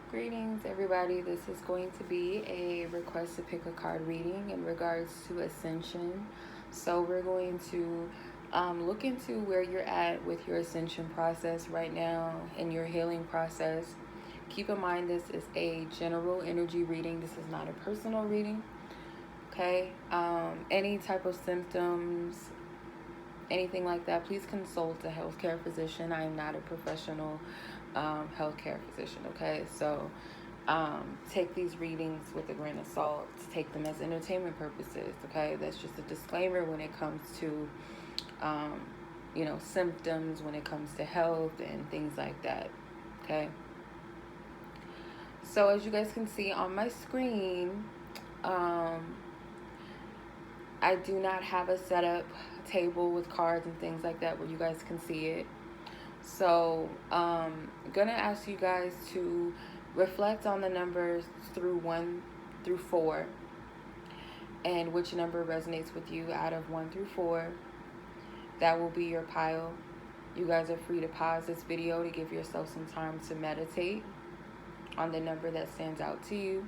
Greetings, everybody. This is going to be a request to pick a card reading in regards to Ascension. So we're going to look into where you're at with your Ascension process right now and your healing process. Keep in mind this is a general energy reading. This is not a personal reading. Okay? Any type of symptoms, anything like that, please consult a healthcare physician. I am not a professional healthcare physician, okay? So take these readings with a grain of salt. Take them as entertainment purposes, okay? That's just a disclaimer when it comes to symptoms, when it comes to health and things like that, okay? So as you guys can see on my screen, I do not have a setup table with cards and things like that where you guys can see it. So I'm gonna ask you guys to reflect on the numbers through 1 through 4 and which number resonates with you out of 1 through 4. That will be your pile. You guys are free to pause this video to give yourself some time to meditate on the number that stands out to you.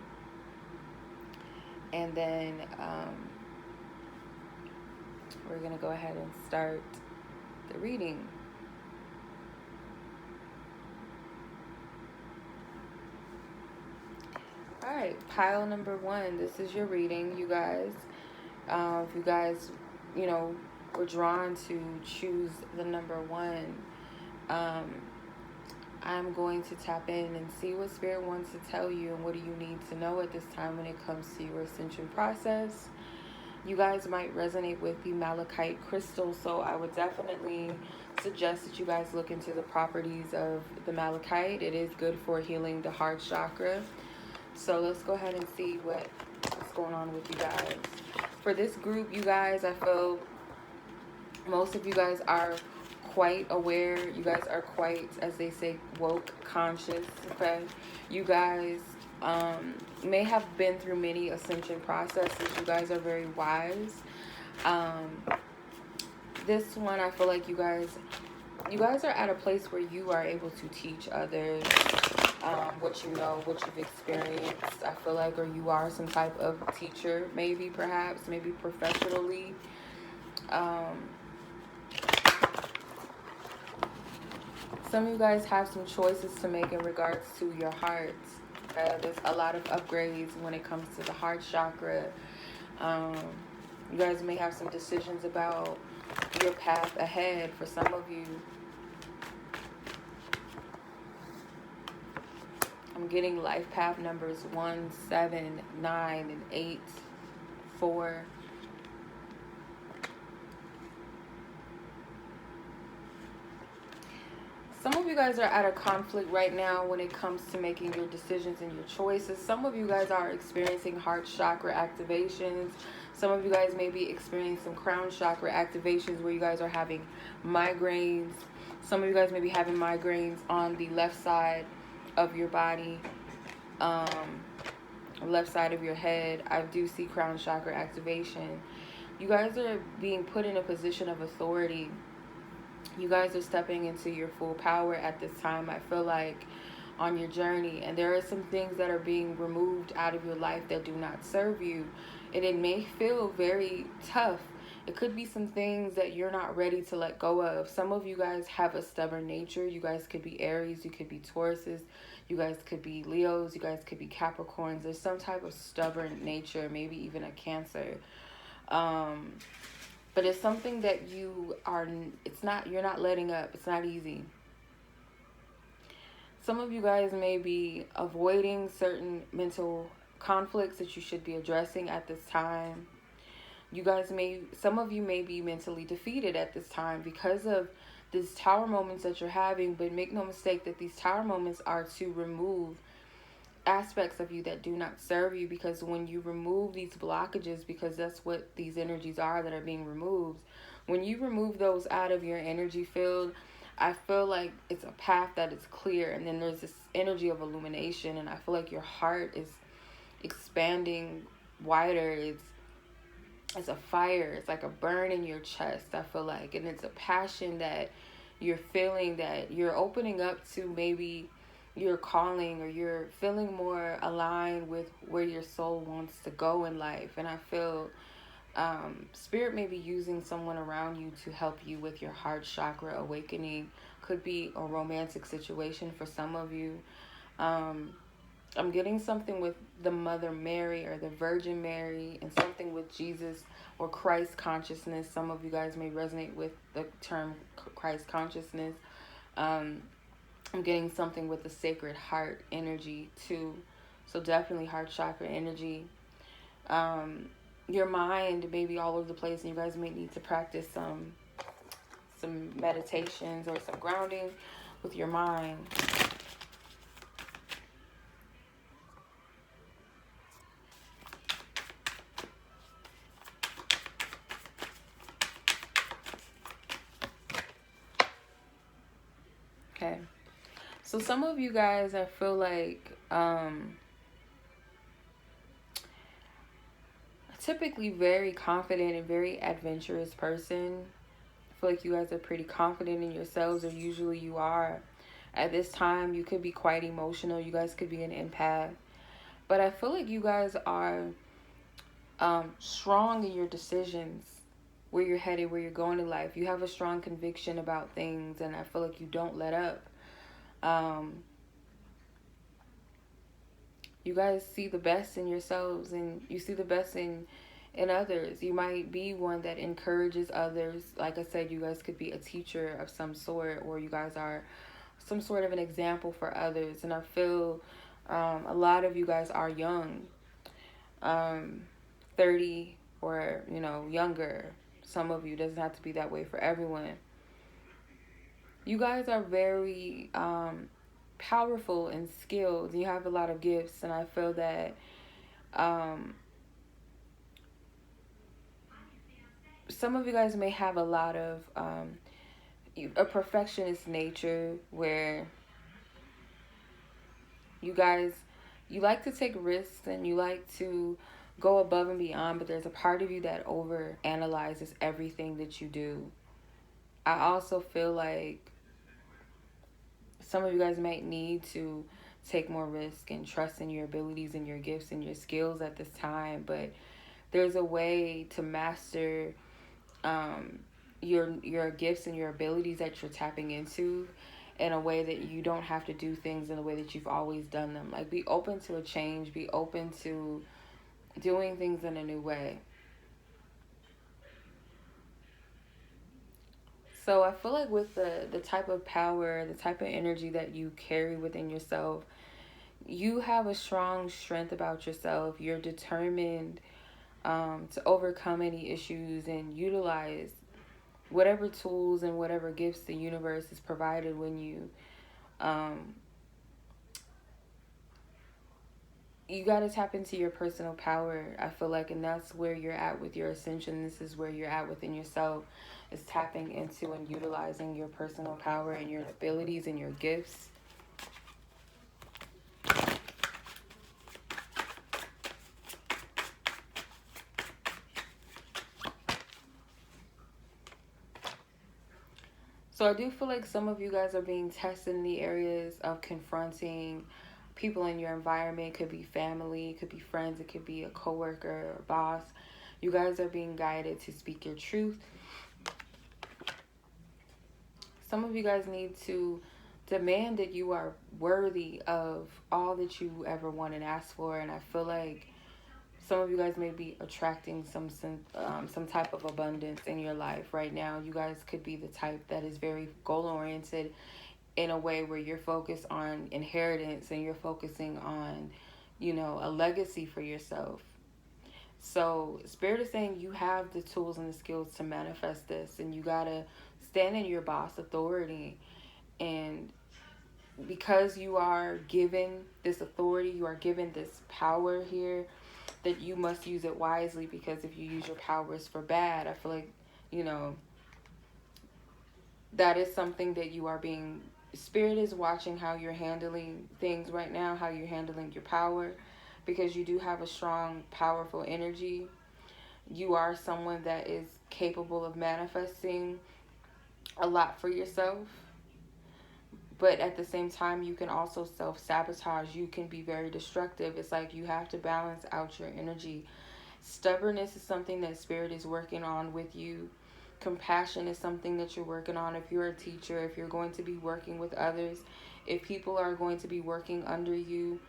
And then we're gonna go ahead and start the reading. Alright, pile number 1. This is your reading, you guys. If you guys, were drawn to choose the number 1, I'm going to tap in and see what Spirit wants to tell you and what do you need to know at this time when it comes to your Ascension process. You guys might resonate with the malachite crystal, so I would definitely suggest that you guys look into the properties of the malachite. It is good for healing the heart chakra. So let's go ahead and see what's going on with you guys. For this group, you guys, I feel most of you guys are quite aware. You guys are quite, as they say, woke, conscious, okay? You guys may have been through many ascension processes. You guys are very wise. This one, I feel like you guys are at a place where you are able to teach others what you know, what you've experienced, I feel like, or you are some type of teacher, maybe, perhaps, maybe professionally. Some of you guys have some choices to make in regards to your hearts. There's a lot of upgrades when it comes to the heart chakra. You guys may have some decisions about your path ahead. For some of you, I'm getting life path numbers 1, 7, 9, and 8, 4. Some of you guys are at a conflict right now when it comes to making your decisions and your choices. Some of you guys are experiencing heart chakra activations. Some of you guys may be experiencing some crown chakra activations where you guys are having migraines. Some of you guys may be having migraines on the left side of your body, left side of your head. I do see crown chakra activation. You guys are being put in a position of authority. You guys are stepping into your full power at this time, I feel like, on your journey. And there are some things that are being removed out of your life that do not serve you. And it may feel very tough. It could be some things that you're not ready to let go of. Some of you guys have a stubborn nature. You guys could be Aries. You could be Tauruses. You guys could be Leos. You guys could be Capricorns. There's some type of stubborn nature, maybe even a Cancer. But it's something that you're not letting up. It's not easy. Some of you guys may be avoiding certain mental conflicts that you should be addressing at this time. Some of you may be mentally defeated at this time because of these tower moments that you're having, but make no mistake that these tower moments are to remove aspects of you that do not serve you, because when you remove these blockages, because that's what these energies are that are being removed, when you remove those out of your energy field, I feel like it's a path that is clear, and then there's this energy of illumination, and I feel like your heart is expanding wider. It's a fire. It's like a burn in your chest, I feel like, and it's a passion that you're feeling, that you're opening up to maybe your calling, or you're feeling more aligned with where your soul wants to go in life. And I feel spirit may be using someone around you to help you with your heart chakra awakening. Could be a romantic situation for some of you. um, I'm getting something with the Mother Mary or the Virgin Mary, and something with Jesus or Christ consciousness. Some of you guys may resonate with the term Christ consciousness. um, I'm getting something with the Sacred Heart energy too. So definitely heart chakra energy. Um, your mind may be all over the place, and you guys may need to practice some meditations or some grounding with your mind. Okay. So some of you guys, I feel like typically very confident and very adventurous person. I feel like you guys are pretty confident in yourselves, or usually you are. At this time, you could be quite emotional. You guys could be an empath. But I feel like you guys are strong in your decisions, where you're headed, where you're going in life. You have a strong conviction about things, and I feel like you don't let up. Um, you guys see the best in yourselves, and you see the best in others. You might be one that encourages others. Like I said, you guys could be a teacher of some sort, or you guys are some sort of an example for others. And I feel a lot of you guys are young, 30 or younger. Some of you, doesn't have to be that way for everyone. You guys are very powerful and skilled. You have a lot of gifts, and I feel that some of you guys may have a lot of a perfectionist nature, where you like to take risks and you like to go above and beyond, but there's a part of you that over analyzes everything that you do. I also feel like some of you guys might need to take more risk and trust in your abilities and your gifts and your skills at this time, but there's a way to master your gifts and your abilities that you're tapping into, in a way that you don't have to do things in the way that you've always done them. Like, be open to a change, be open to doing things in a new way. So I feel like with the type of power, the type of energy that you carry within yourself, you have a strong strength about yourself. You're determined to overcome any issues and utilize whatever tools and whatever gifts the universe has provided when you got to tap into your personal power, I feel like, and that's where you're at with your ascension. This is where you're at within yourself, is tapping into and utilizing your personal power and your abilities and your gifts. So I do feel like some of you guys are being tested in the areas of confronting people in your environment. It could be family, it could be friends, it could be a coworker or a boss. You guys are being guided to speak your truth. Some of you guys need to demand that you are worthy of all that you ever want and ask for. And I feel like some of you guys may be attracting some type of abundance in your life right now. You guys could be the type that is very goal-oriented, in a way where you're focused on inheritance and you're focusing on, a legacy for yourself. So Spirit is saying you have the tools and the skills to manifest this, and you gotta stand in your boss authority. And because you are given this authority, you are given this power here, that you must use it wisely, because if you use your powers for bad, I feel like, that is something that you are being, Spirit is watching how you're handling things right now, how you're handling your power, because you do have a strong, powerful energy. You are someone that is capable of manifesting a lot for yourself, But at the same time, you can also self-sabotage. You can be very destructive. It's like you have to balance out your energy. Stubbornness is something that Spirit is working on with you. Compassion is something that you're working on. If you're a teacher, if you're going to be working with others, if people are going to be working under you,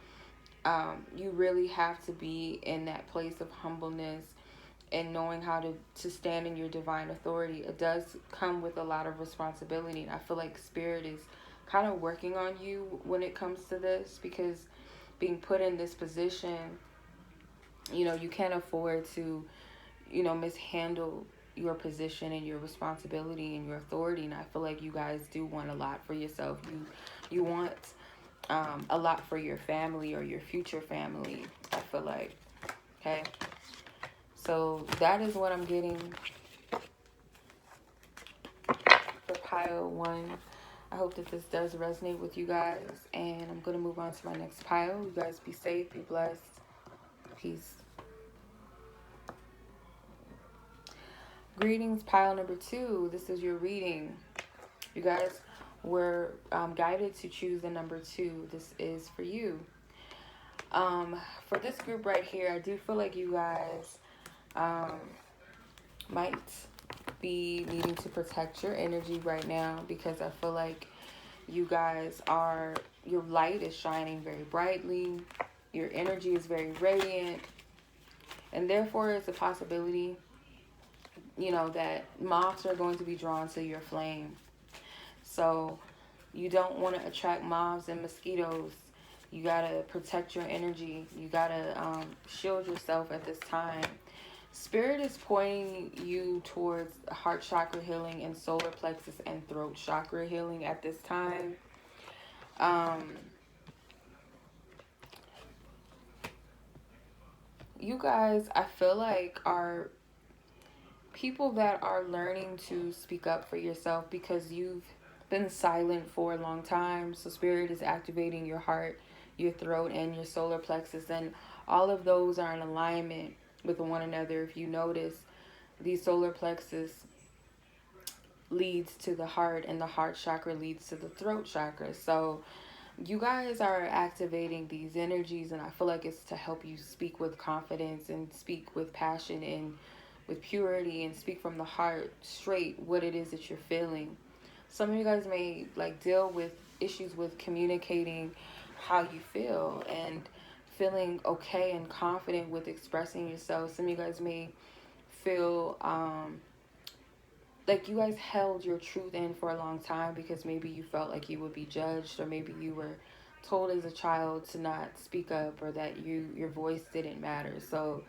you really have to be in that place of humbleness and knowing how to stand in your divine authority. It does come with a lot of responsibility. And I feel like Spirit is kind of working on you when it comes to this, because being put in this position, you can't afford to, mishandle your position and your responsibility and your authority. And I feel like you guys do want a lot for yourself. You want a lot for your family or your future family, I feel like. Okay. So that is what I'm getting for pile 1. I hope that this does resonate with you guys. And I'm going to move on to my next pile. You guys be safe, be blessed. Peace. Greetings, pile number 2. This is your reading. You guys were guided to choose the number 2. This is for you. For this group right here, I do feel like you guys might be needing to protect your energy right now, because I feel like you guys your light is shining very brightly. Your energy is very radiant. And therefore, it's a possibility, that moths are going to be drawn to your flame. So you don't want to attract moths and mosquitoes. You got to protect your energy. You got to shield yourself at this time. Spirit is pointing you towards heart chakra healing and solar plexus and throat chakra healing at this time. You guys, I feel like, are people that are learning to speak up for yourself, because you've been silent for a long time. So Spirit is activating your heart, your throat, and your solar plexus, and all of those are in alignment with one another. If you notice, the solar plexus leads to the heart, and the heart chakra leads to the throat chakra. So you guys are activating these energies, and I feel like it's to help you speak with confidence and speak with passion and with purity, and speak from the heart straight what it is that you're feeling. Some of you guys may deal with issues with communicating how you feel and feeling okay and confident with expressing yourself. Some of you guys may feel like you guys held your truth in for a long time, because maybe you felt like you would be judged, or maybe you were told as a child to not speak up, or that your voice didn't matter. So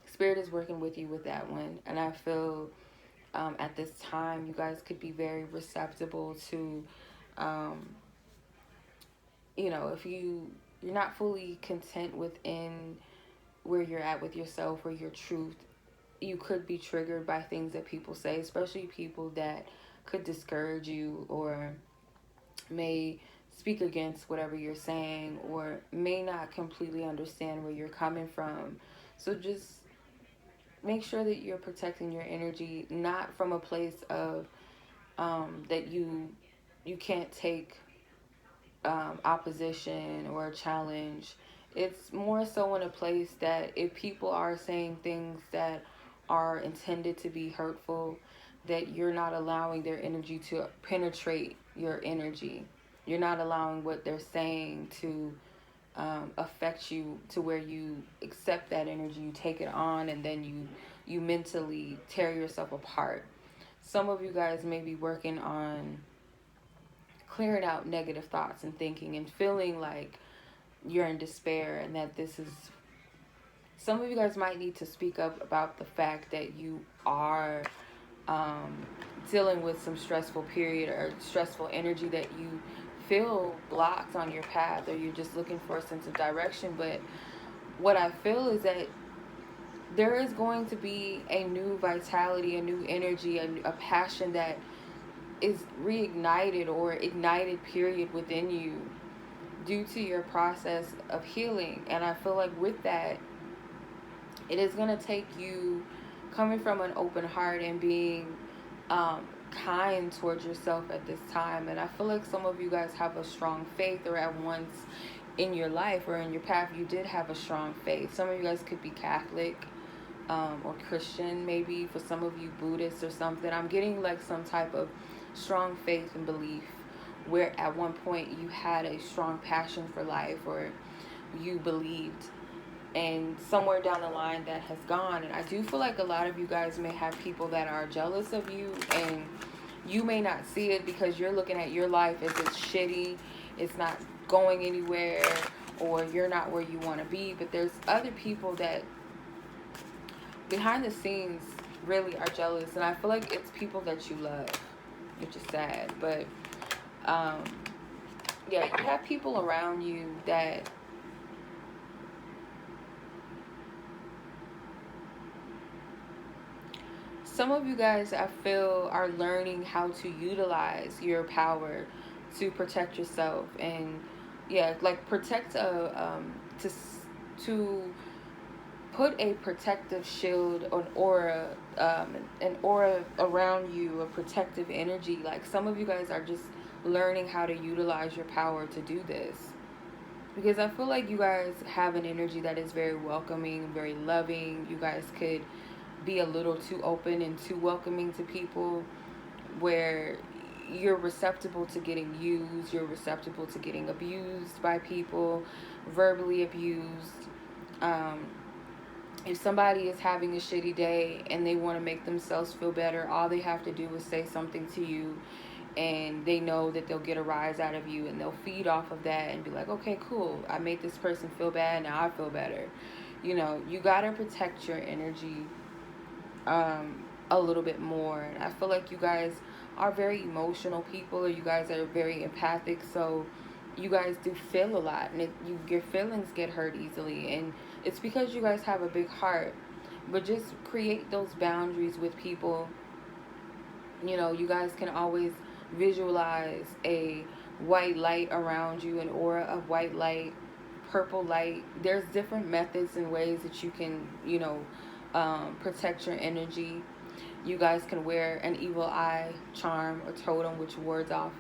Spirit is working with you with that one. And I feel at this time, you guys could be very receptive to, if you're not fully content within where you're at with yourself or your truth, you could be triggered by things that people say, especially people that could discourage you or may speak against whatever you're saying, or may not completely understand where you're coming from. So just make sure that you're protecting your energy, not from a place of that you can't take opposition or a challenge. It's more so in a place that if people are saying things that are intended to be hurtful, that you're not allowing their energy to penetrate your energy. You're not allowing what they're saying to affect you to where you accept that energy, you take it on, and then you mentally tear yourself apart. Some of you guys may be working on clearing out negative thoughts and thinking and feeling like you're in despair, and that this is, some of you guys might need to speak up about the fact that you are dealing with some stressful period or stressful energy, that you feel blocked on your path, or you're just looking for a sense of direction. But what I feel is that there is going to be a new vitality, a new energy, a passion that is reignited or ignited period within you due to your process of healing. And I feel like with that, it is going to take you coming from an open heart and being kind towards yourself at this time. And I feel like some of you guys have a strong faith, or at once in your life or in your path you did have a strong faith. Some of you guys could be Catholic, or Christian, maybe for some of you Buddhist or something. I'm getting like some type of strong faith and belief where at one point you had a strong passion for life, or you believed, and somewhere down the line that has gone. And I do feel like a lot of you guys may have people that are jealous of you, and you may not see it because you're looking at your life as it's shitty, it's not going anywhere, or you're not where you want to be. But there's other people that behind the scenes really are jealous, and I feel like it's people that you love, which is sad. But yeah, you have people around you that some of you guys, I feel, are learning how to utilize your power to protect yourself. And yeah, like protect to put a protective shield, an aura around you, a protective energy. Like some of you guys are just learning how to utilize your power to do this, because I feel like you guys have an energy that is very welcoming, very loving. You guys could be a little too open and too welcoming to people, where you're receptible to getting used, you're receptible to getting abused by people, verbally abused. If somebody is having a shitty day and they want to make themselves feel better, all they have to do is say something to you, and they know that they'll get a rise out of you, and they'll feed off of that and be like, okay, cool, I made this person feel bad, now I feel better. You know, you gotta protect your energy a little bit more. And I feel like you guys are very emotional people, or you guys are very empathic, so you guys do feel a lot, and your feelings get hurt easily, and it's because you guys have a big heart. But just create those boundaries with people. You know, you guys can always visualize a white light around you, an aura of white light, purple light. There's different methods and ways that you can, you know, protect your energy. You guys can wear an evil eye charm or totem, which wards off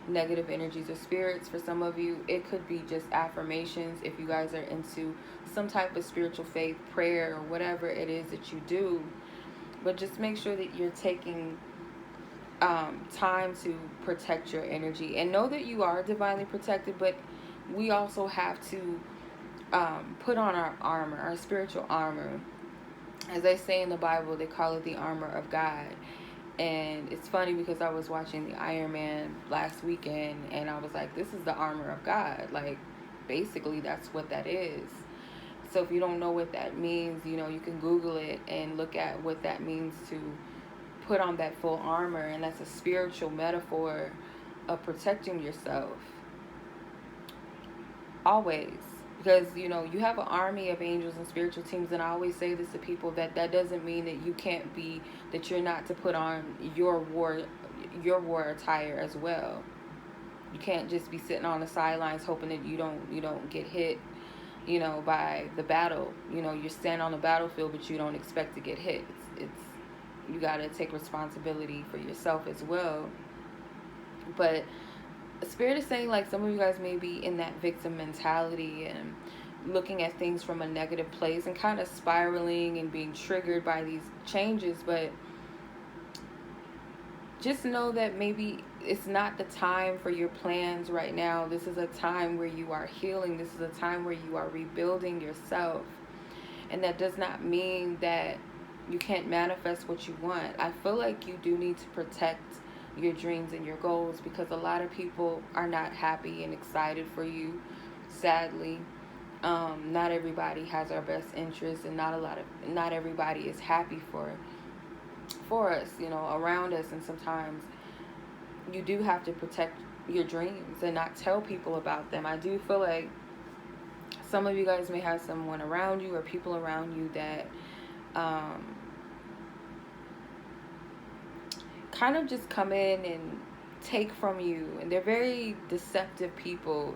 negative energies or spirits. For some of you, it could be just affirmations if you guys are into some type of spiritual faith, prayer, or whatever it is that you do. But just make sure that you're taking time to protect your energy, and know that you are divinely protected. But we also have to put on our armor, our spiritual armor. As they say in the Bible, they call it the armor of God. And it's funny because I was watching the Iron Man last weekend, and I was like, this is the armor of God. Like, basically, that's what that is. So if you don't know what that means, you know, you can Google it and look at what that means to put on that full armor. And that's a spiritual metaphor of protecting yourself. Always. Because, you know, you have an army of angels and spiritual teams, and I always say this to people, that doesn't mean that you can't be, that you're not to put on your war attire as well. You can't just be sitting on the sidelines hoping that you don't get hit, you know, by the battle. You know, you're standing on the battlefield, but you don't expect to get hit. It's you got to take responsibility for yourself as well. But Spirit is saying, like, some of you guys may be in that victim mentality and looking at things from a negative place and kind of spiraling and being triggered by these changes. But just know that maybe it's not the time for your plans right now. This is a time where you are healing. This is a time where you are rebuilding yourself. And that does not mean that you can't manifest what you want. I feel like you do need to protect your dreams and your goals, because a lot of people are not happy and excited for you, sadly. Not everybody has our best interests, and not everybody is happy for us, you know, around us. And sometimes you do have to protect your dreams and not tell people about them. I do feel like some of you guys may have someone around you or people around you that kind of just come in and take from you, and they're very deceptive people.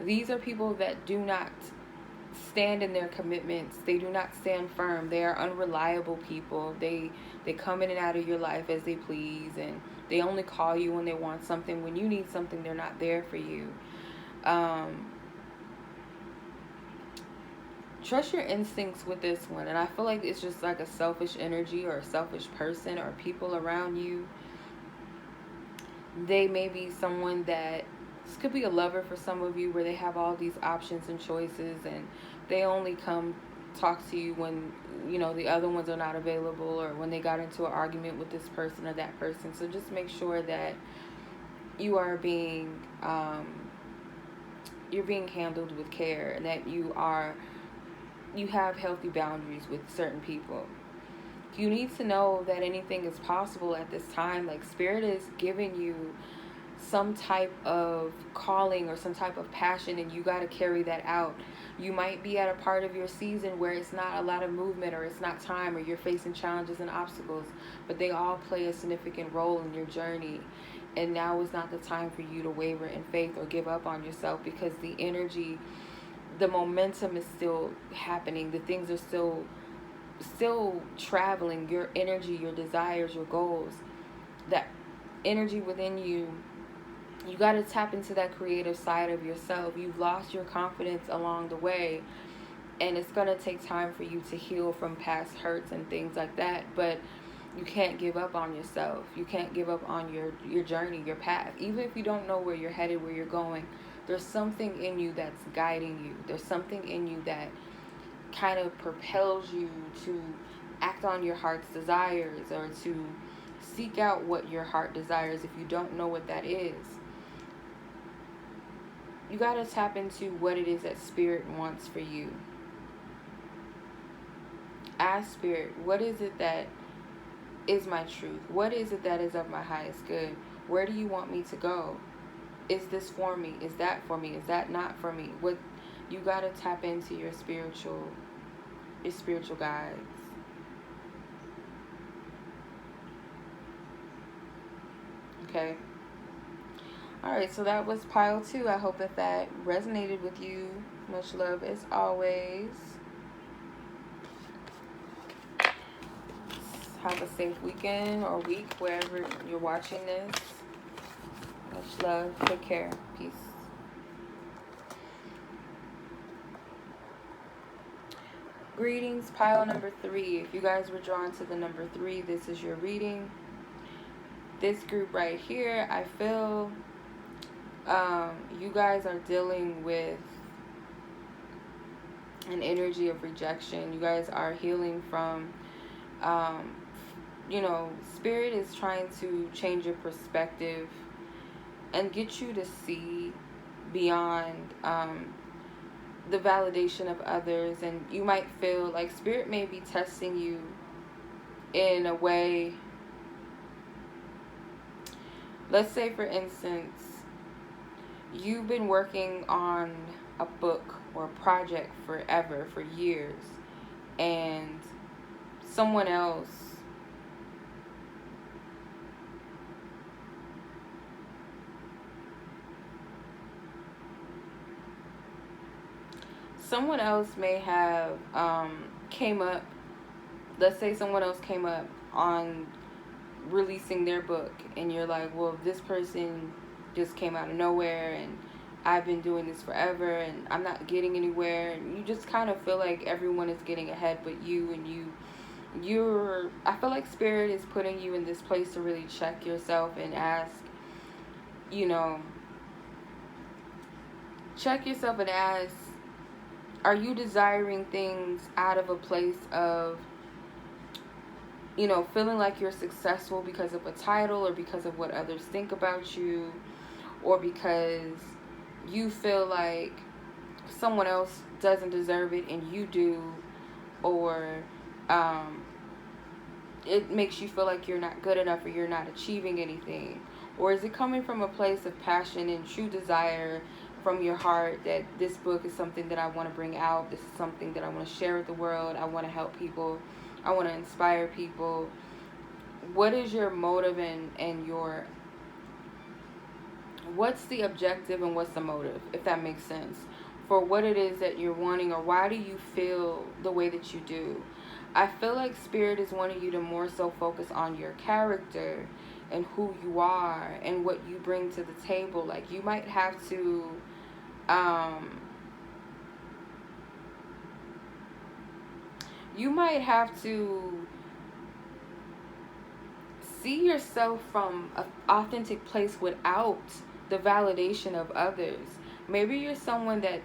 These are people that do not stand in their commitments. They do not stand firm. They are unreliable people. They come in and out of your life as they please, and They only call you when they want something. When you need something, they're not there for you. Trust your instincts with this one. And I feel like it's just like a selfish energy or a selfish person or people around you. They may be someone that, this could be a lover for some of you, where they have all these options and choices, and they only come talk to you when, you know, the other ones are not available, or when they got into an argument with this person or that person. So just make sure that you are being you're being handled with care, and that you have healthy boundaries with certain people. You need to know that anything is possible at this time. Like, Spirit is giving you some type of calling or some type of passion, and you got to carry that out. You might be at a part of your season where it's not a lot of movement, or it's not time, or you're facing challenges and obstacles, but they all play a significant role in your journey. And now is not the time for you to waver in faith or give up on yourself, because the energy, the momentum is still happening. The things are still traveling. Your energy, your desires, your goals, that energy within you, you got to tap into that creative side of yourself. You've lost your confidence along the way, and it's going to take time for you to heal from past hurts and things like that. But you can't give up on yourself. You can't give up on your journey, your path. Even if you don't know where you're headed, where you're going, there's something in you that's guiding you. There's something in you that kind of propels you to act on your heart's desires, or to seek out what your heart desires. If you don't know what that is, you got to tap into what it is that Spirit wants for you. Ask Spirit, what is it that is my truth? What is it that is of my highest good? Where do you want me to go? Is this for me? Is that for me? Is that not for me? What, you got to tap into your spiritual guides. Okay. All right, so that was pile 2. I hope that resonated with you. Much love as always. Have a safe weekend or week wherever you're watching this. Much love. Take care. Peace. Greetings, pile number 3. If you guys were drawn to the number 3, this is your reading. This group right here, I feel you guys are dealing with an energy of rejection. You guys are healing from, Spirit is trying to change your perspective and get you to see beyond the validation of others. And you might feel like Spirit may be testing you in a way. Let's say, for instance, you've been working on a book or a project forever, for years, and someone else may have came up. Let's say someone else came up on releasing their book, and you're like, well, this person just came out of nowhere, and I've been doing this forever, and I'm not getting anywhere. And you just kind of feel like everyone is getting ahead but you, and I feel like Spirit is putting you in this place to really check yourself and ask, are you desiring things out of a place of, feeling like you're successful because of a title, or because of what others think about you, or because you feel like someone else doesn't deserve it and you do, or it makes you feel like you're not good enough, or you're not achieving anything? Or is it coming from a place of passion and true desire from your heart that this book is something that I want to bring out, this is something that I want to share with the world, I want to help people, I want to inspire people? What is your motive and your, what's the objective and what's the motive, if that makes sense, for what it is that you're wanting, or why do you feel the way that you do? I feel like Spirit is wanting you to more so focus on your character and who you are and what you bring to the table. Like, you might have to you might have to see yourself from an authentic place without the validation of others. Maybe you're someone that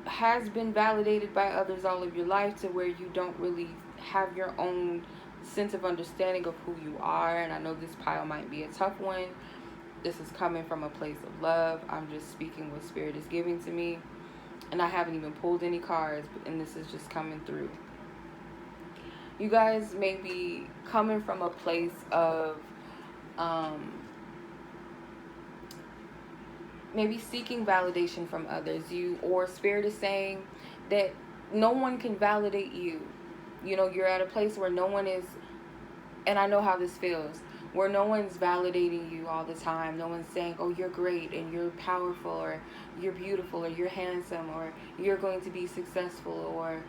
has been validated by others all of your life to where you don't really have your own sense of understanding of who you are. And I know this pile might be a tough one. This is coming from a place of love. I'm just speaking what Spirit is giving to me. And I haven't even pulled any cards, and this is just coming through. You guys may be coming from a place of maybe seeking validation from others. Or Spirit is saying that no one can validate you. You know, you're at a place where no one is, and I know how this feels, where no one's validating you all the time. No one's saying, oh, you're great and you're powerful, or you're beautiful, or you're handsome, or you're going to be successful, or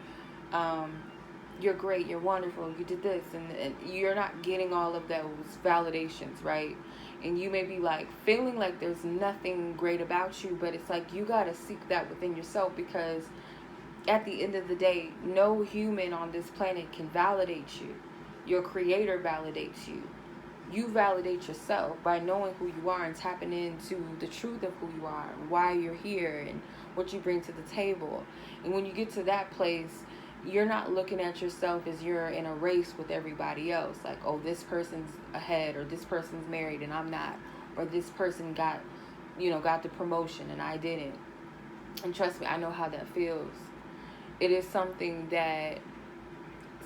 you're great, you're wonderful, you did this, and you're not getting all of those validations, right? And you may be like feeling like there's nothing great about you, but it's like you gotta seek that within yourself, because at the end of the day, no human on this planet can validate you. Your creator validates you. You validate yourself by knowing who you are and tapping into the truth of who you are, and why you're here, and what you bring to the table. And when you get to that place, you're not looking at yourself as you're in a race with everybody else. Like, oh, this person's ahead, or this person's married and I'm not, or this person got the promotion and I didn't. And trust me, I know how that feels. It is something that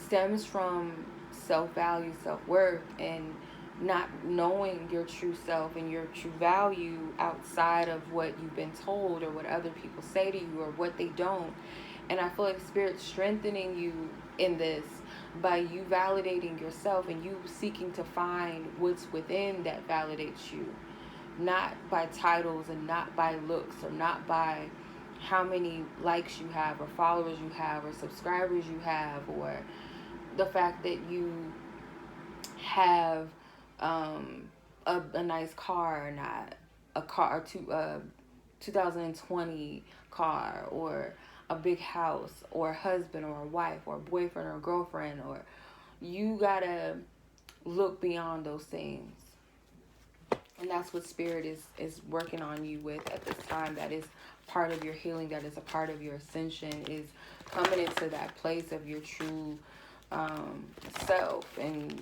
stems from self-value, self-worth, and not knowing your true self and your true value outside of what you've been told, or what other people say to you, or what they don't. And I feel like Spirit's strengthening you in this by you validating yourself and you seeking to find what's within that validates you. Not by titles, and not by looks, or not by how many likes you have, or followers you have, or subscribers you have, or the fact that you have a nice car or not. A 2020 car, or a big house, or a husband, or a wife, or a boyfriend, or a girlfriend. Or you gotta look beyond those things. And that's what Spirit is working on you with at this time. That is part of your healing. That is a part of your ascension, is coming into that place of your true self and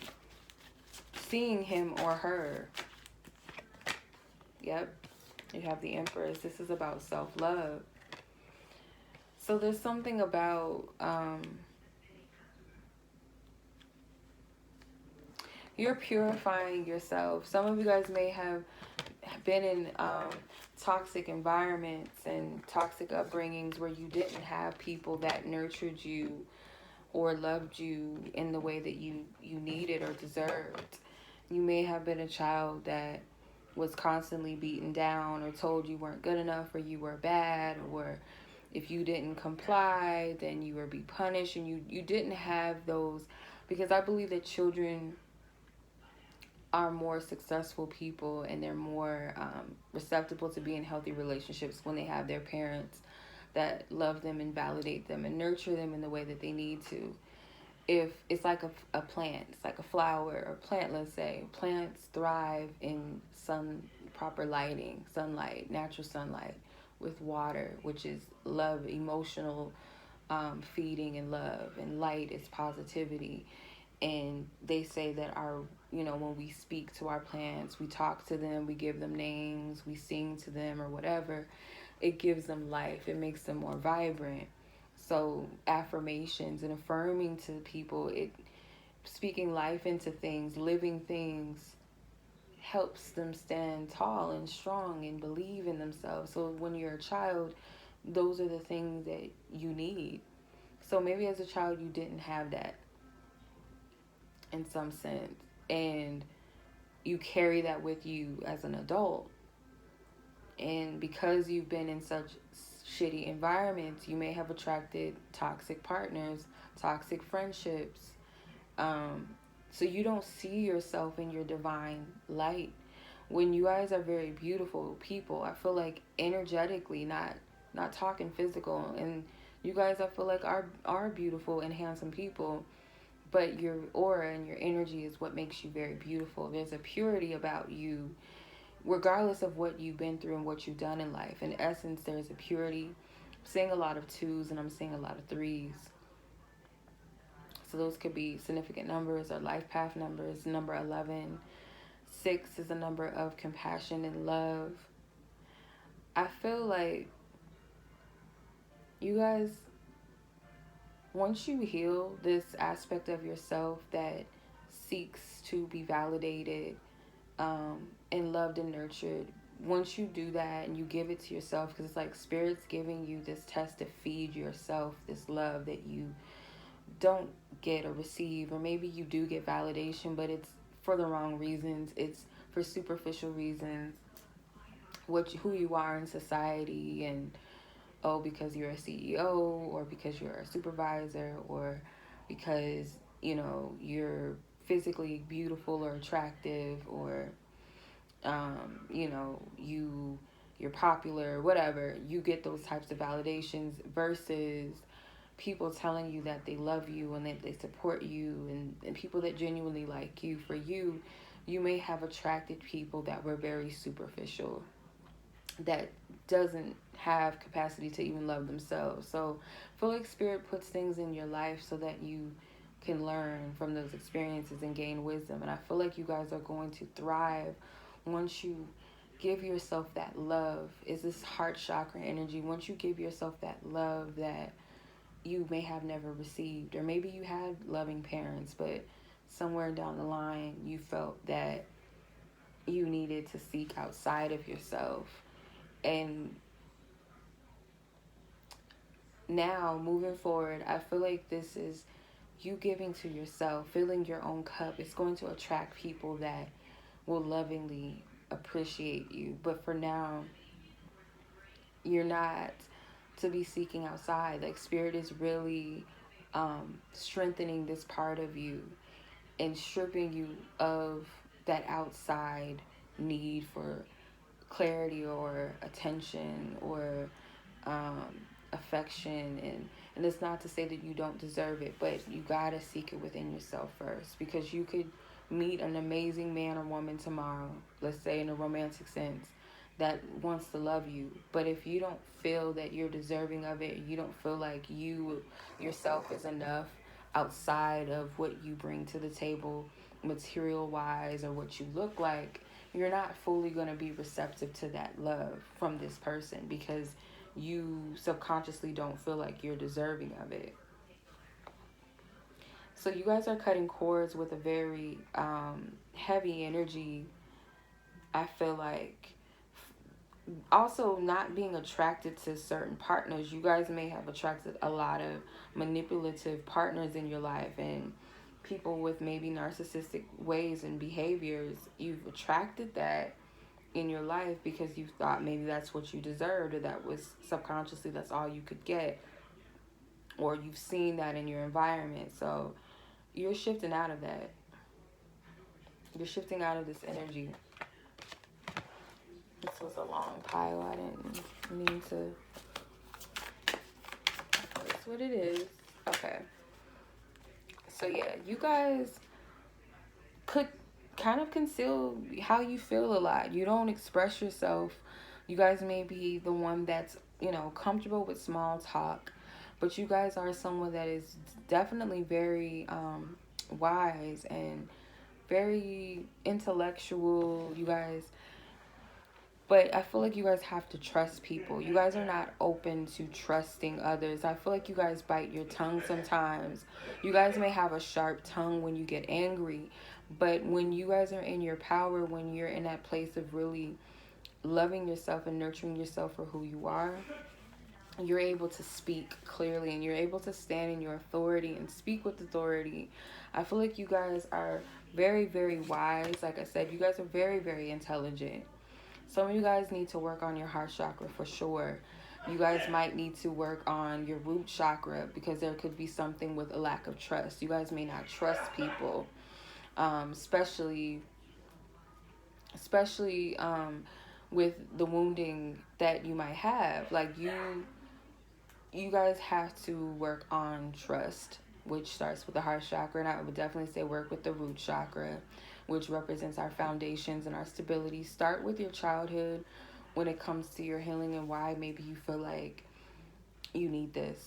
seeing him or her. Yep. You have the Empress. This is about self-love. So there's something about you're purifying yourself. Some of you guys may have been in toxic environments and toxic upbringings where you didn't have people that nurtured you or loved you in the way that you needed or deserved. You may have been a child that was constantly beaten down, or told you weren't good enough, or you were bad, or if you didn't comply, then you would be punished. And you didn't have those, because I believe that children are more successful people, and they're more receptive to be in healthy relationships when they have their parents that love them and validate them and nurture them in the way that they need to. If it's like a plant, it's like a flower or plant, let's say. Plants thrive in proper lighting, sunlight, natural sunlight, with water, which is love, emotional feeding and love, and light is positivity. And they say that when we speak to our plants, we talk to them, we give them names, we sing to them or whatever, it gives them life, it makes them more vibrant. So affirmations and affirming to people, speaking life into things, living things, helps them stand tall and strong and believe in themselves. So when you're a child, those are the things that you need. So maybe as a child you didn't have that in some sense, and you carry that with you as an adult. And because you've been in such shitty environments, you may have attracted toxic partners, toxic friendships, So you don't see yourself in your divine light. When you guys are very beautiful people, I feel like energetically, not talking physical, and you guys I feel like are beautiful and handsome people, but your aura and your energy is what makes you very beautiful. There's a purity about you, regardless of what you've been through and what you've done in life. In essence, there's a purity. I'm seeing a lot of twos and I'm seeing a lot of threes. So those could be significant numbers or life path numbers. Number 11. 6 is a number of compassion and love. I feel like you guys, once you heal this aspect of yourself that seeks to be validated, and loved and nurtured, once you do that and you give it to yourself, because it's like spirit's giving you this test to feed yourself this love that you don't get or receive, or maybe you do get validation, but it's for the wrong reasons. It's for superficial reasons, who you are in society, and because you're a CEO, or because you're a supervisor, or because you're physically beautiful or attractive, or you're popular, whatever. You get those types of validations versus people telling you that they love you and that they support you, and people that genuinely like you. For you, you may have attracted people that were very superficial, that doesn't have capacity to even love themselves. So I feel like spirit puts things in your life so that you can learn from those experiences and gain wisdom. And I feel like you guys are going to thrive once you give yourself that love. Is this heart chakra energy. Once you give yourself that love that you may have never received, or maybe you had loving parents, but somewhere down the line you felt that you needed to seek outside of yourself. And now moving forward, I feel like this is you giving to yourself, filling your own cup. It's going to attract people that will lovingly appreciate you. But for now, you're not to be seeking outside. Like spirit is really strengthening this part of you and stripping you of that outside need for clarity or attention or affection. And it's not to say that you don't deserve it, but you gotta seek it within yourself first, because you could meet an amazing man or woman tomorrow, let's say in a romantic sense, that wants to love you, but if you don't feel that you're deserving of it, you don't feel like you yourself is enough outside of what you bring to the table material wise or what you look like, you're not fully going to be receptive to that love from this person, because you subconsciously don't feel like you're deserving of it. So you guys are cutting cords with a very heavy energy. I feel like also not being attracted to certain partners. You guys may have attracted a lot of manipulative partners in your life, and people with maybe narcissistic ways and behaviors. You've attracted that in your life because you thought maybe that's what you deserved, or that was subconsciously that's all you could get, or you've seen that in your environment. So you're shifting out of that. You're shifting out of this energy. This was a long pile. I didn't mean to. That's what it is. Okay. So yeah, you guys could kind of conceal how you feel a lot. You don't express yourself. You guys may be the one that's, comfortable with small talk, but you guys are someone that is definitely very wise and very intellectual. You guys, but I feel like you guys have to trust people. You guys are not open to trusting others. I feel like you guys bite your tongue sometimes. You guys may have a sharp tongue when you get angry, but when you guys are in your power, when you're in that place of really loving yourself and nurturing yourself for who you are, you're able to speak clearly and you're able to stand in your authority and speak with authority. I feel like you guys are very, very wise. Like I said, you guys are very, very intelligent. Some of you guys need to work on your heart chakra for sure. You guys might need to work on your root chakra, because there could be something with a lack of trust. You guys may not trust people. especially with the wounding that you might have. Like, you guys have to work on trust, which starts with the heart chakra, and I would definitely say work with the root chakra, which represents our foundations and our stability. Start with your childhood when it comes to your healing and why maybe you feel like you need this.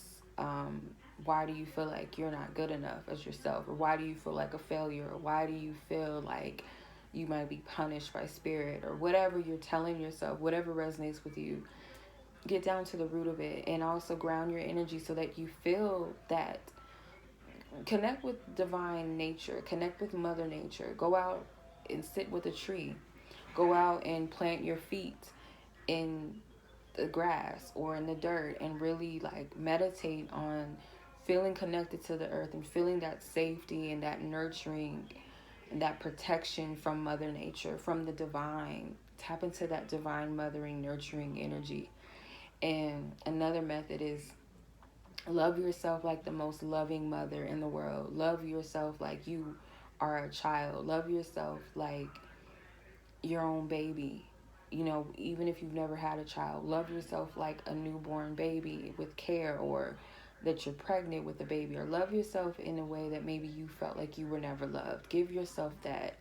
Why do you feel like you're not good enough as yourself? Or why do you feel like a failure? Or why do you feel like you might be punished by spirit? Or whatever you're telling yourself, whatever resonates with you, get down to the root of it. And also ground your energy so that you feel that. Connect with divine nature. Connect with Mother Nature. Go out and sit with a tree. Go out and plant your feet in the grass or in the dirt and really like meditate on feeling connected to the earth and feeling that safety and that nurturing and that protection from Mother Nature, from the divine. Tap into that divine mothering, nurturing energy. And another method is love yourself like the most loving mother in the world. Love yourself like you are a child. Love yourself like your own baby. You know, even if you've never had a child, love yourself like a newborn baby with care, or that you're pregnant with a baby, or love yourself in a way that maybe you felt like you were never loved. Give yourself that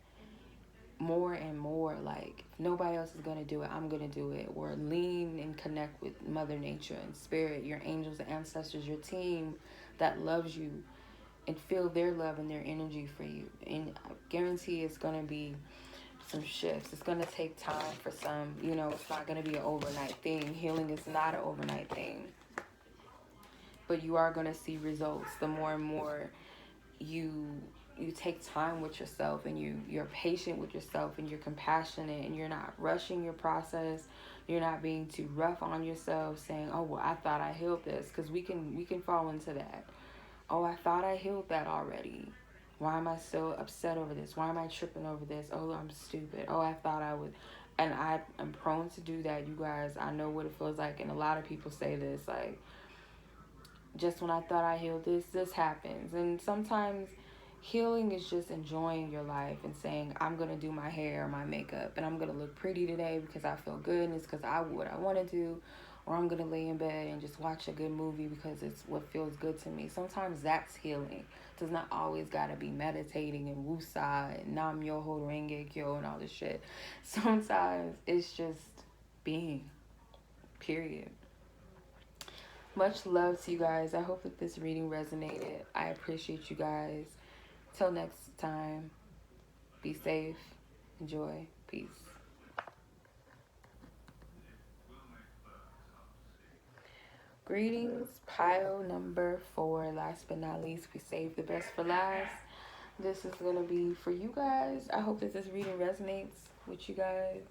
more and more. Like, if nobody else is going to do it, I'm going to do it. Or lean and connect with Mother Nature and Spirit, your angels and ancestors, your team that loves you, and feel their love and their energy for you. And I guarantee it's going to be some shifts. It's going to take time for some. You know, it's not going to be an overnight thing. Healing is not an overnight thing. But you are going to see results the more and more you take time with yourself, and you're patient with yourself, and you're compassionate, and you're not rushing your process. You're not being too rough on yourself, saying, oh, well, I thought I healed this, because we can fall into that. Oh, I thought I healed that already. Why am I so upset over this? Why am I tripping over this? Oh, I'm stupid. Oh, I thought I would. And I am prone to do that, you guys. I know what it feels like, and a lot of people say this, like, just when I thought I healed this happens. And sometimes healing is just enjoying your life and saying, I'm going to do my hair or my makeup, and I'm going to look pretty today because I feel good, and it's because what I want to do. Or I'm going to lay in bed and just watch a good movie because it's what feels good to me. Sometimes that's healing. It does not always got to be meditating and woosah and nam yoho renge kyo and all this shit. Sometimes it's just being, period. Much love to you guys. I hope that this reading resonated. I appreciate you guys. Till next time, be safe, enjoy, peace. Greetings, pile number 4. Last but not least, we saved the best for last. This is going to be for you guys. I hope that this reading resonates with you guys.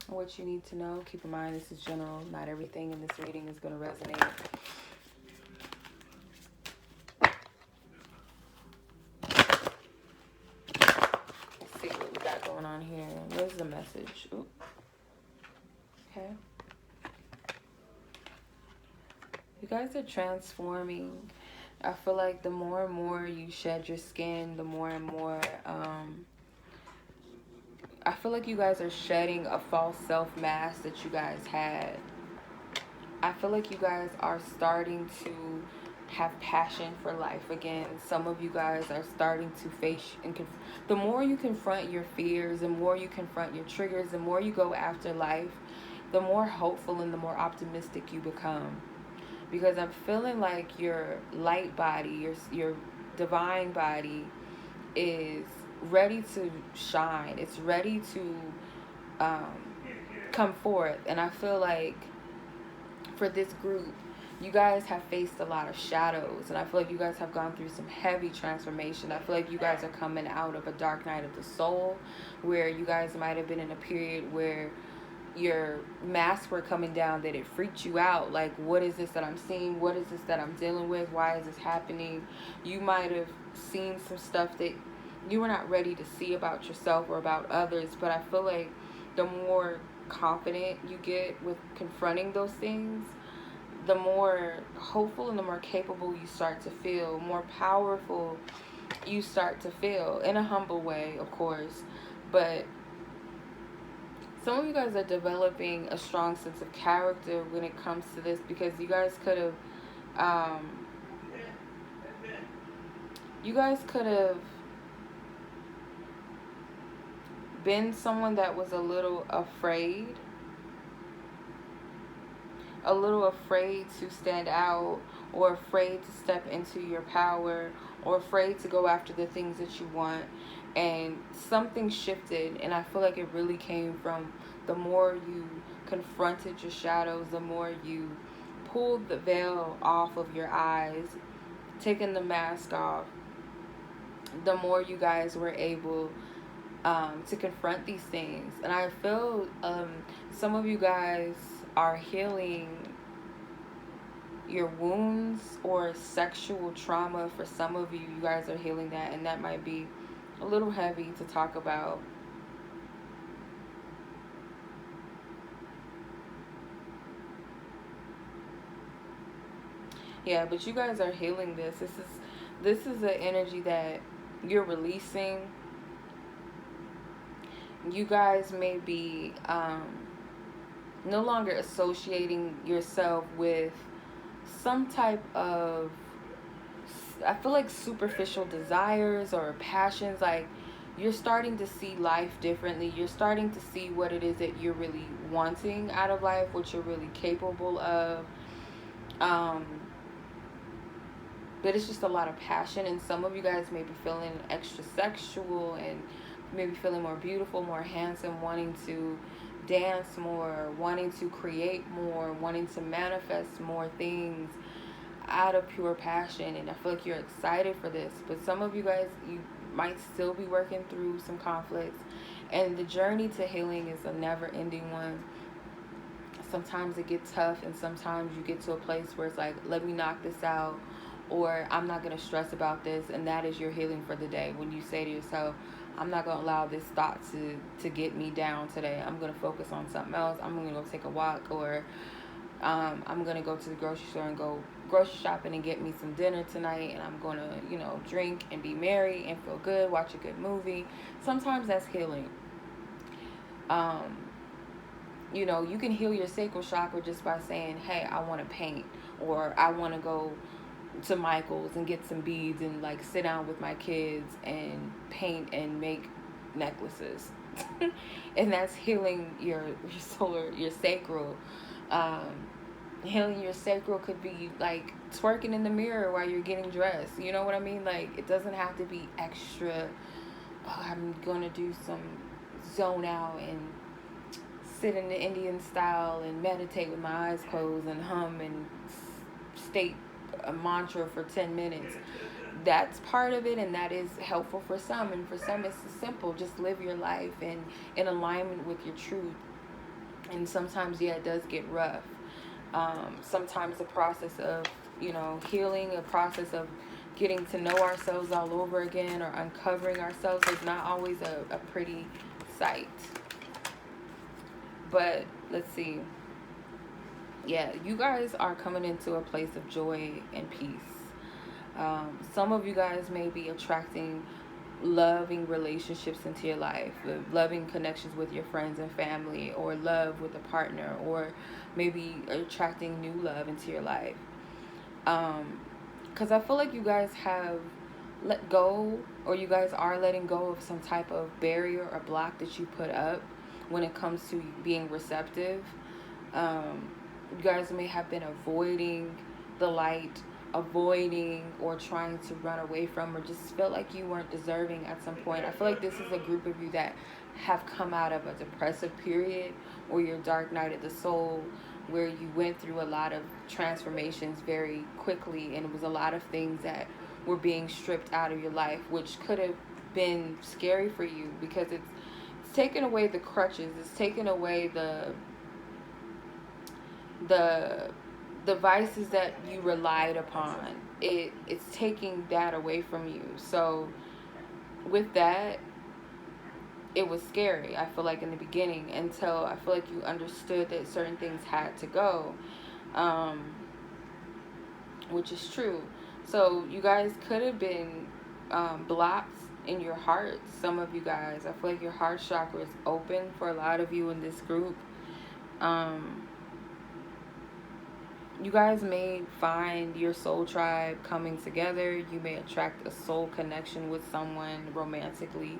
What you need to know. Keep in mind, this is general. Not everything in this reading is going to resonate. Let's see what we got going on here. Where's the message? Ooh. Okay. You guys are transforming. I feel like the more and more you shed your skin, the more and more I feel like you guys are shedding a false self-mask that you guys had. I feel like you guys are starting to have passion for life again. Some of you guys are starting to face and the more you confront your fears, the more you confront your triggers, the more you go after life, the more hopeful and the more optimistic you become. Because I'm feeling like your light body, your divine body is ready to shine. It's ready to come forth. And I feel like for this group, you guys have faced a lot of shadows. And I feel like you guys have gone through some heavy transformation. I feel like you guys are coming out of a dark night of the soul, where you guys might have been in a period where your masks were coming down, that it freaked you out. Like, what is this that I'm seeing? What is this that I'm dealing with? Why is this happening? You might have seen some stuff that you were not ready to see about yourself or about others. But I feel like the more confident you get with confronting those things, the more hopeful and the more capable you start to feel, more powerful you start to feel, in a humble way, of course. But some of you guys are developing a strong sense of character when it comes to this, because you guys could have, you guys could have been someone that was a little afraid to stand out, or afraid to step into your power, or afraid to go after the things that you want. And something shifted, and I feel like it really came from the more you confronted your shadows, the more you pulled the veil off of your eyes, taking the mask off, the more you guys were able to confront these things. And I feel some of you guys are healing your wounds or sexual trauma. For some of you, you guys are healing that, and that might be a little heavy to talk about. Yeah, but you guys are healing this. This is an energy that you're releasing. You guys may be no longer associating yourself with some type of, I feel like, superficial desires or passions. Like, you're starting to see life differently. You're starting to see what it is that you're really wanting out of life, what you're really capable of. But it's just a lot of passion, and some of you guys may be feeling extra sexual, and maybe feeling more beautiful, more handsome, wanting to dance more, wanting to create more, wanting to manifest more things out of pure passion. And I feel like you're excited for this. But some of you guys, you might still be working through some conflicts, and the journey to healing is a never-ending one. Sometimes it gets tough, and sometimes you get to a place where it's like, let me knock this out, or I'm not going to stress about this. And that is your healing for the day. When you say to yourself, I'm not going to allow this thought to get me down today. I'm going to focus on something else. I'm going to go take a walk, or I'm going to go to the grocery store and go grocery shopping and get me some dinner tonight. And I'm going to, drink and be merry and feel good, watch a good movie. Sometimes that's healing. You can heal your sacral chakra just by saying, hey, I want to paint, or I want to go to Michael's and get some beads and sit down with my kids and paint and make necklaces. And that's healing your solar, your sacral. Healing your sacral could be twerking in the mirror while you're getting dressed. You know what I mean? It doesn't have to be extra. Oh, I'm gonna do some zone out and sit in the Indian style and meditate with my eyes closed and hum and state a mantra for 10 minutes. That's part of it, and that is helpful for some, and for some it's simple. Just live your life in alignment with your truth. And sometimes, it does get rough. Sometimes the process of healing, a process of getting to know ourselves all over again, or uncovering ourselves, is not always a pretty sight. But let's see. Yeah, you guys are coming into a place of joy and peace. Some of you guys may be attracting loving relationships into your life, loving connections with your friends and family, or love with a partner, or maybe attracting new love into your life. Because I feel like you guys have let go, or you guys are letting go of some type of barrier or block that you put up when it comes to being receptive. You guys may have been avoiding the light, avoiding or trying to run away from, or just felt like you weren't deserving at some point. I feel like this is a group of you that have come out of a depressive period, or your dark night of the soul, where you went through a lot of transformations very quickly, and it was a lot of things that were being stripped out of your life, which could have been scary for you, because it's taken away the crutches, it's taken away the devices that you relied upon. It's taking that away from you. So with that, it was scary, I feel like, in the beginning, until I feel like you understood that certain things had to go, which is true. So you guys could have been blocks in your heart. Some of you guys, I feel like your heart chakra is open for a lot of you in this group. You guys may find your soul tribe coming together. You may attract a soul connection with someone romantically.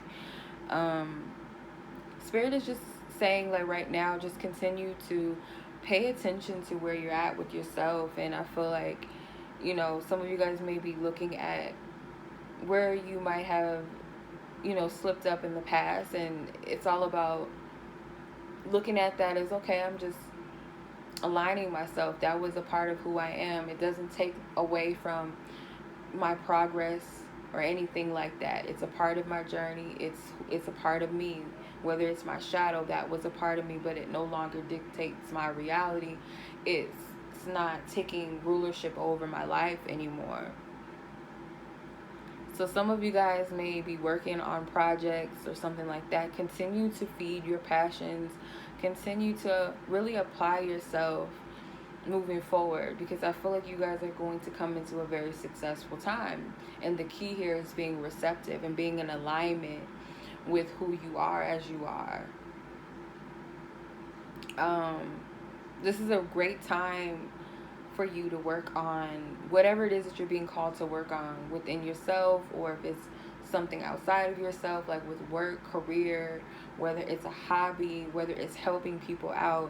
Spirit is just saying, like, right now, just continue to pay attention to where you're at with yourself. And I feel like, you know, some of you guys may be looking at where you might have, you know, slipped up in the past, and it's all about looking at that as, okay, I'm just aligning myself. That was a part of who I am. It doesn't take away from my progress or anything like that. It's a part of my journey. It's a part of me. Whether it's my shadow, that was a part of me, but it no longer dictates my reality. It's not taking rulership over my life anymore. So some of you guys may be working on projects or something like that. Continue to feed your passions. Continue to really apply yourself moving forward, because I feel like you guys are going to come into a very successful time. And the key here is being receptive and being in alignment with who you are as you are. This is a great time for you to work on whatever it is that you're being called to work on within yourself, or if it's something outside of yourself, like with work, career, whether it's a hobby, whether it's helping people out.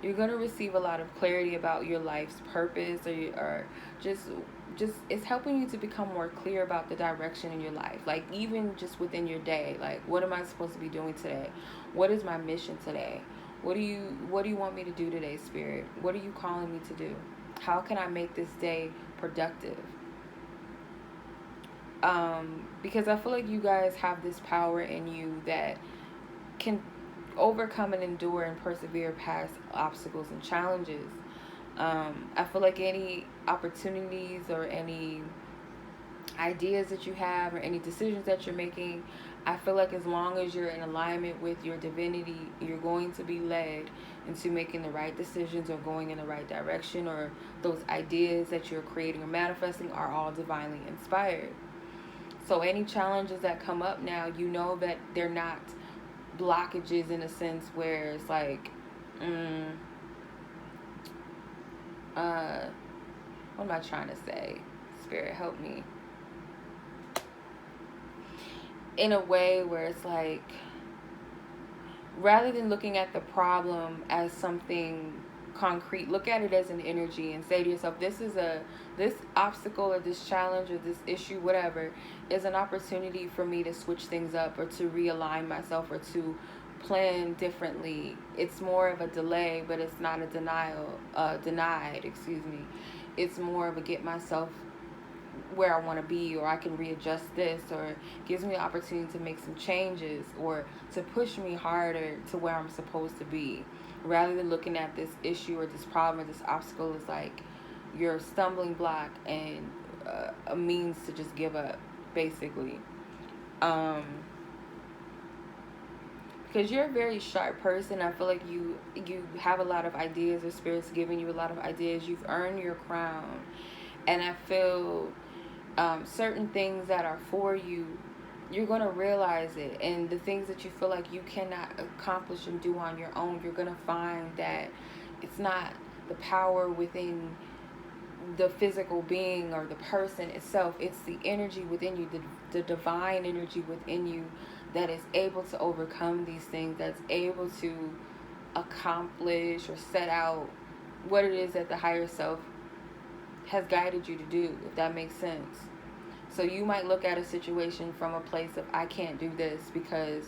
You're going to receive a lot of clarity about your life's purpose, or just it's helping you to become more clear about the direction in your life. Like, even just within your day, like, what am I supposed to be doing today? What is my mission today? What do you want me to do today, Spirit? What are you calling me to do? How can I make this day productive? Because I feel like you guys have this power in you that can overcome and endure and persevere past obstacles and challenges. I feel like any opportunities or any ideas that you have or any decisions that you're making, I feel like as long as you're in alignment with your divinity, you're going to be led into making the right decisions or going in the right direction, or those ideas that you're creating or manifesting are all divinely inspired. So any challenges that come up now, you know that they're not blockages in a sense where it's like, what am I trying to say? Spirit, help me. In a way where it's like, rather than looking at the problem as something concrete, look at it as an energy and say to yourself, this obstacle or this challenge or this issue, whatever, is an opportunity for me to switch things up or to realign myself or to plan differently. It's more of a delay, but it's not a denied, It's more of a get myself where I want to be, or I can readjust this, or gives me the opportunity to make some changes or to push me harder to where I'm supposed to be, rather than looking at this issue or this problem or this obstacle as like your stumbling block and a means to just give up, basically. Because you're a very sharp person. I feel like you have a lot of ideas, or Spirit's giving you a lot of ideas. You've earned your crown, and I feel certain things that are for you, you're going to realize it. And the things that you feel like you cannot accomplish and do on your own, you're going to find that it's not the power within the physical being or the person itself. It's the energy within you, the divine energy within you, that is able to overcome these things, that's able to accomplish or set out what it is that the higher self has guided you to do, if that makes sense. So you might look at a situation from a place of, I can't do this because,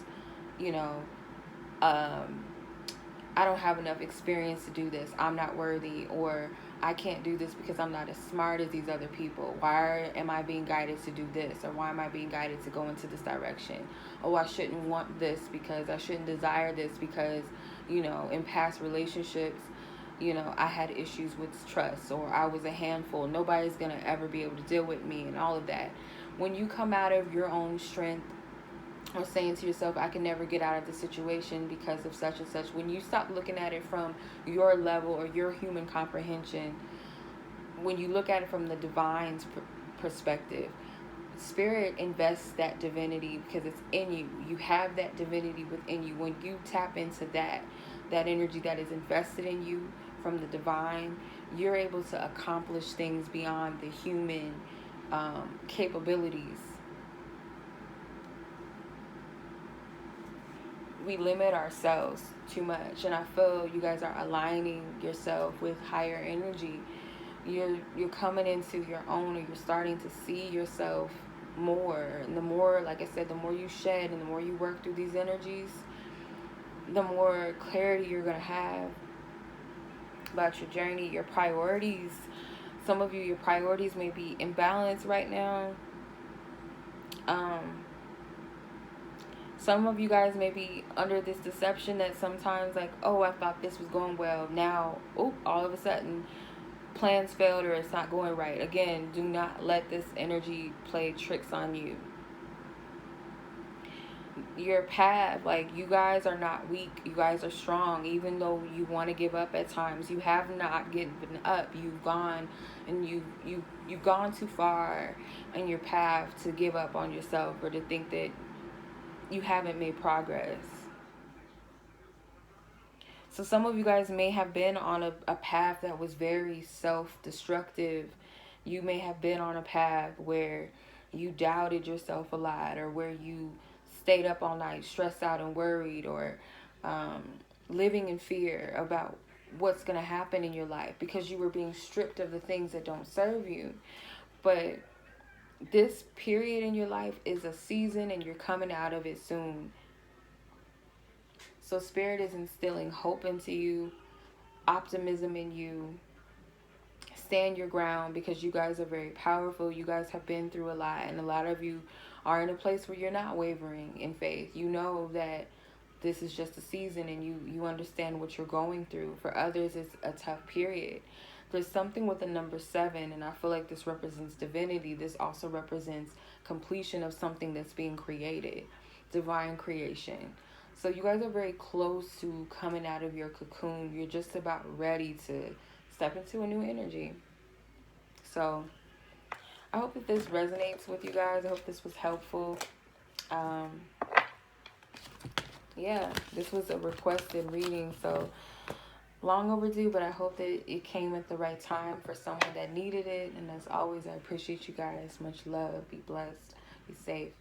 I don't have enough experience to do this. I'm not worthy. Or I can't do this because I'm not as smart as these other people. Why am I being guided to do this? Or why am I being guided to go into this direction? Oh, I shouldn't want this because I shouldn't desire this because, in past relationships, I had issues with trust, or I was a handful. Nobody's going to ever be able to deal with me and all of that. When you come out of your own strength, or saying to yourself, I can never get out of the situation because of such and such, when you stop looking at it from your level or your human comprehension, when you look at it from the divine's perspective, Spirit invests that divinity because it's in you. You have that divinity within you. When you tap into that energy that is invested in you from the divine, you're able to accomplish things beyond the human capabilities. We limit ourselves too much, and I feel you guys are aligning yourself with higher energy. You're coming into your own, or you're starting to see yourself more. And the more, like I said, the more you shed and the more you work through these energies, the more clarity you're going to have about your journey, your priorities. Some of you, your priorities may be imbalanced right now. Some of you guys may be under this deception that sometimes, like, oh, I thought this was going well. Now, oh, all of a sudden, plans failed or it's not going right. Again, do not let this energy play tricks on you. Your path, like, you guys are not weak. You guys are strong. Even though you want to give up at times, you have not given up. You've gone and you've gone too far in your path to give up on yourself or to think that you haven't made progress. So some of you guys may have been on a path that was very self-destructive. You may have been on a path where you doubted yourself a lot, or where you stayed up all night stressed out and worried, or living in fear about what's going to happen in your life because you were being stripped of the things that don't serve you. But this period in your life is a season and you're coming out of it soon. So Spirit is instilling hope into you, optimism in you. Stand your ground because you guys are very powerful. You guys have been through a lot, and a lot of you are in a place where you're not wavering in faith. You know that this is just a season, and you understand what you're going through. For others, it's a tough period. There's something with the number 7, and I feel like this represents divinity. This also represents completion of something that's being created, divine creation. So you guys are very close to coming out of your cocoon. You're just about ready to step into a new energy. So I hope that this resonates with you guys. I hope this was helpful. Yeah, this was a requested reading, so long overdue, but I hope that it came at the right time for someone that needed it. And as always, I appreciate you guys. Much love. Be blessed. Be safe.